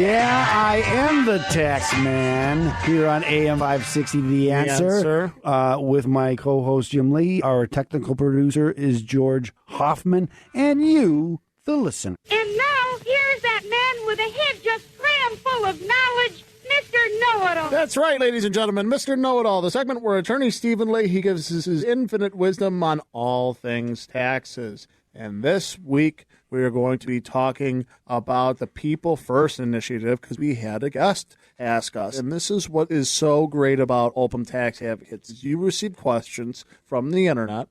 Yeah, I am the tax man here on AM 560 The Answer. With my co-host Jim Lee. Our technical producer is George Hoffman, and you, the listener. And now, here's that man with a head just crammed full of knowledge, Mr. Know-It-All. That's right, ladies and gentlemen, Mr. Know-It-All, the segment where attorney Stephen Leahy gives us his infinite wisdom on all things taxes. And this week, we are going to be talking about the People First initiative because we had a guest ask us. And this is what is so great about Open Tax Advocates. You receive questions from the internet.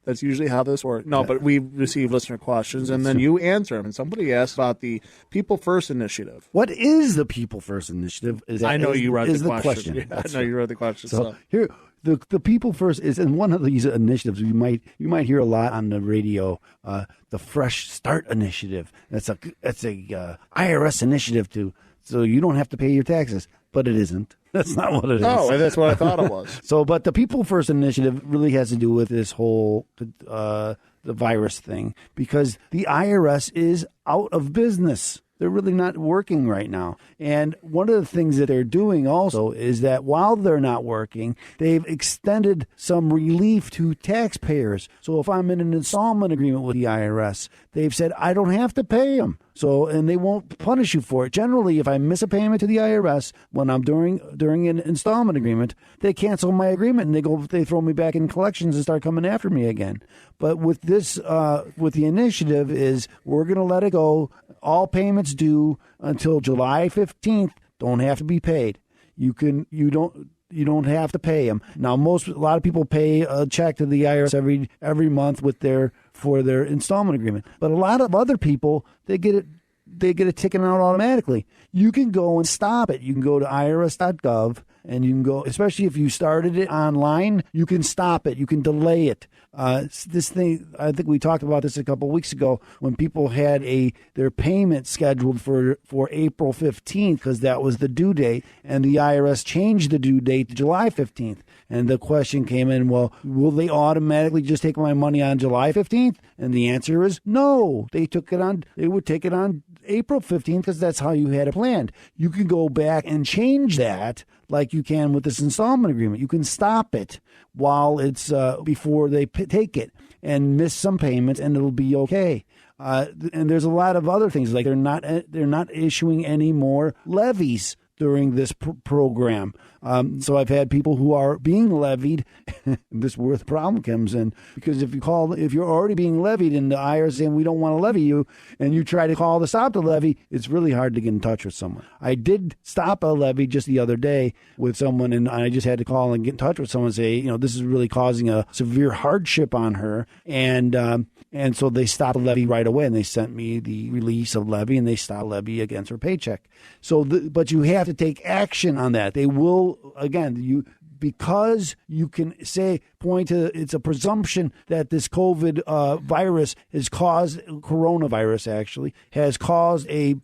That's usually how this works. No, but we receive listener questions, and then you answer them. And somebody asked about the People First initiative. What is the People First initiative? I know you read the question. Yeah, I know you read the question. So here, the People First is in one of these initiatives. You might hear a lot on the radio. The Fresh Start initiative. That's a IRS initiative so you don't have to pay your taxes, but it isn't. That's not what it is. Oh, that's what I thought it was. But the People First initiative really has to do with this whole the virus thing, because the IRS is out of business. They're really not working right now. And one of the things that they're doing also is that while they're not working, they've extended some relief to taxpayers. So if I'm in an installment agreement with the IRS, they've said I don't have to pay them. And they won't punish you for it. Generally, if I miss a payment to the IRS when I'm during an installment agreement, they cancel my agreement and they throw me back in collections and start coming after me again. But with this, with the initiative, is we're going to let it go. All payments due until July 15th don't have to be paid. You don't have to pay them. Now, a lot of people pay a check to the IRS every month for their installment agreement. But a lot of other people, they get it taken out automatically. You can go and stop it. You can go to irs.gov and you can go, especially if you started it online, you can stop it. You can delay it. This thing, I think we talked about this a couple of weeks ago when people had their payment scheduled for April 15th because that was the due date, and the IRS changed the due date to July 15th. And the question came in, well, will they automatically just take my money on July 15th? And the answer is no. They would take it on April 15th because that's how you had it planned. You can go back and change that like you can with this installment agreement. You can stop it while it's before they take it and miss some payments, and it'll be okay. And there's a lot of other things, like they're not issuing any more levies during this program. So I've had people who are being levied. This is where the problem comes in, because if you're already being levied and the IRS saying we don't want to levy you, and you try to call to stop the levy, it's really hard to get in touch with someone. I did stop a levy just the other day with someone, and I just had to call and get in touch with someone and say, this is really causing a severe hardship on her, and so they stopped the levy right away, and they sent me the release of levy, and they stopped levy against her paycheck. But you have to take action on that. They will, again, because you can point to, it's a presumption that this COVID virus has caused, coronavirus actually, has caused a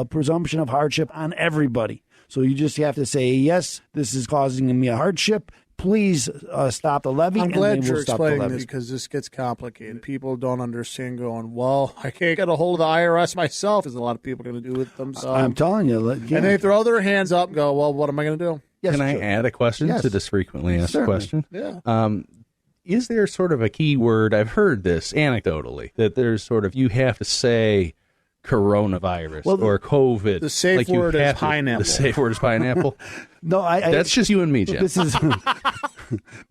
presumption of hardship on everybody. So you just have to say, yes, this is causing me a hardship. Please stop the levy. I'm glad you're explaining this because this gets complicated. People don't understand going, well, I can't get a hold of the IRS myself, as a lot of people are going to do it themselves. I'm telling you. And they throw their hands up and go, well, what am I going to do? Yes, Can I add a question to this frequently asked question? Yeah. Is there sort of a key word? I've heard this anecdotally, that there's sort of, you have to say coronavirus or COVID. The safe word is pineapple. The safe word is pineapple. No, that's just you and me, Jim.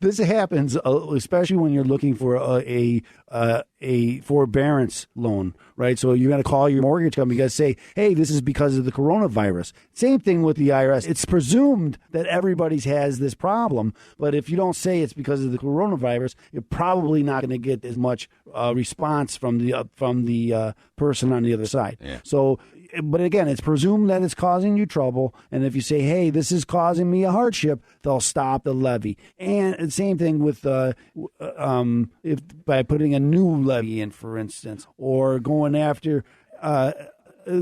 This happens, especially when you're looking for a forbearance loan, right? So you're going to call your mortgage company. You got to say, hey, this is because of the coronavirus. Same thing with the IRS. It's presumed that everybody has this problem, but if you don't say it's because of the coronavirus, you're probably not going to get as much response from the person on the other side. Yeah. So, but again, it's presumed that it's causing you trouble, and if you say, hey, this is causing me a hardship, they'll stop the levy. And the same thing with if by putting a new levy in, for instance, or going after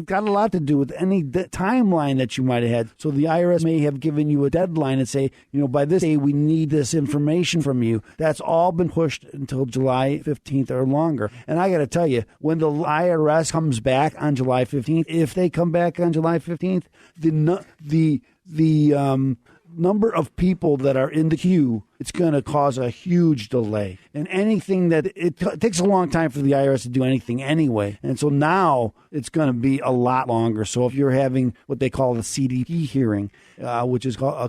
got a lot to do with any timeline that you might have had. So the IRS may have given you a deadline and say, by this day we need this information from you. That's all been pushed until July 15th or longer. And I got to tell you, when the IRS comes back on July 15th, if they come back on July 15th, the number of people that are in the queue, it's going to cause a huge delay. And anything that it takes a long time for the IRS to do anything anyway. And so now it's going to be a lot longer. So if you're having what they call the CDP hearing, which is called a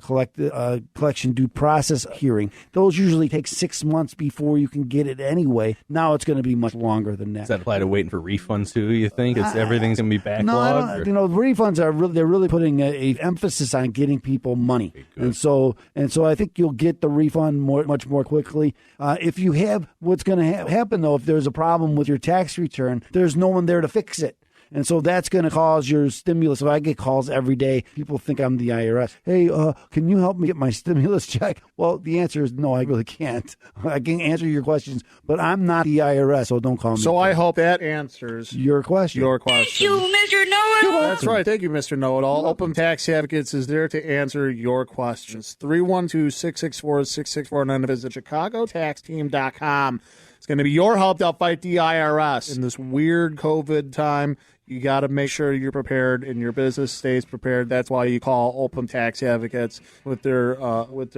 collection due process hearing, those usually take 6 months before you can get it anyway. Now it's going to be much longer than that. Does that apply to waiting for refunds too, you think? Everything's going to be backlogged? No, I don't, refunds they're really putting a emphasis on getting people money. And so I think you'll get the refund much more quickly. If you have, what's going to happen though, if there's a problem with your tax return, there's no one there to fix it. And so that's going to cause your stimulus. If I get calls every day, people think I'm the IRS. Hey, can you help me get my stimulus check? Well, the answer is no, I really can't. I can answer your questions, but I'm not the IRS, so don't call me. So I hope that answers your question. Thank you, Mr. Know-It-All. That's right. Thank you, Mr. Know-It-All. Open Tax Advocates is there to answer your questions. 312-664-6649 to visit ChicagoTaxTeam.com. It's going to be your help to fight the IRS in this weird COVID time. You got to make sure you're prepared and your business stays prepared. That's why you call Open Tax Advocates with their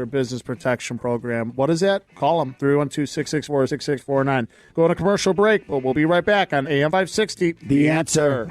business protection program. What is that? Call them, 312-664-6649. Go on a commercial break, but we'll be right back on AM 560. The answer.